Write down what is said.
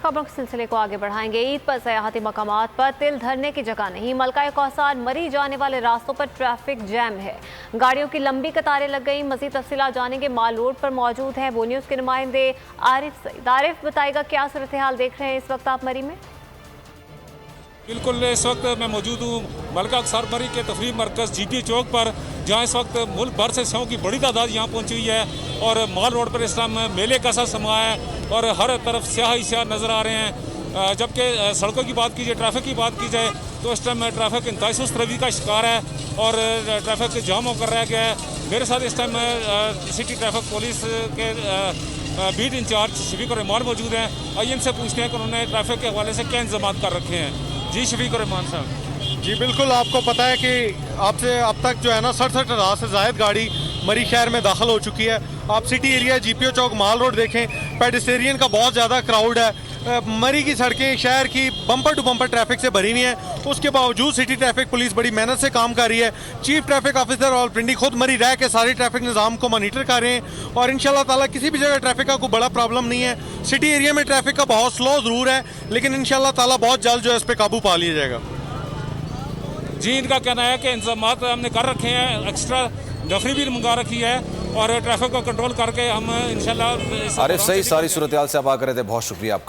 खबरों के सिलसिले को आगे बढ़ाएंगे। ईद पर सयाहती मकामात पर तिल धरने की जगह नहीं। मलका कौसार मरी जाने वाले रास्तों पर ट्रैफिक जैम है, गाड़ियों की लंबी कतारें लग गई। मजीद तफसीलात जानेंगे, माल रोड पर मौजूद हैं वो न्यूज़ के नुमाइंदे आरिफ सईद। आरिफ, बताएगा क्या सूरत हाल देख रहे हैं इस वक्त आप मरी में? बिल्कुल, इस वक्त मैं मौजूद हूँ मलका कौसार मरी के तफरीह मरकज़ जीपी चौक पर, जहाँ इस वक्त मुल्क भर से सेओं की बड़ी तादाद यहाँ पहुँची हुई है और माल रोड पर इस टाइम मेले का सा समा है और हर तरफ स्याह ही स्याह नज़र आ रहे हैं। जबकि सड़कों की बात कीजिए, ट्रैफिक की बात की जाए तो इस टाइम ट्रैफिक इंतहाई सुस्त रवि का शिकार है और ट्रैफिक जाम होकर रह गया है। मेरे साथ इस टाइम सिटी ट्रैफिक पुलिस के बीट इंचार्ज शफीक और रहमान मौजूद हैं। आइए इनसे पूछते हैं कि उन्होंने ट्रैफिक के हवाले से क्या इंतजाम कर रखे हैं। जी शफीक और रहमान साहब। जी बिल्कुल, आपको पता है कि आपसे अब तक जो है ना 67,000 से ज़ायद गाड़ी मरी शहर में दाखिल हो चुकी है। आप सिटी एरिया जीपीओ चौक माल रोड देखें, पेडिस्टेरियन का बहुत ज़्यादा क्राउड है। मरी की सड़कें शहर की बम्पर टू बम्पर ट्रैफिक से भरी हुई हैं। उसके बावजूद सिटी ट्रैफिक पुलिस बड़ी मेहनत से काम कर रही है। चीफ ट्रैफिक ऑफिसर रावलपिंडी खुद मरी रह के सारे ट्रैफिक निज़ाम को मॉनिटर कर रहे हैं और इंशाल्लाह ताला किसी भी जगह ट्रैफिक का कोई बड़ा प्रॉब्लम नहीं है। सिटी एरिया में ट्रैफिक का बहुत स्लो ज़रूर है, लेकिन इंशाल्लाह ताला बहुत जल्द जो है इस पर काबू पा लिया जाएगा। जी, इनका कहना है कि इंतजाम हमने कर रखे हैं, एक्स्ट्रा नफरी भी मंगा रखी है और ट्रैफिक को कंट्रोल करके हम इंशाल्लाह। आरिफ सही, सारी सूरत हाल से आप आकर रहे थे, बहुत शुक्रिया आपका।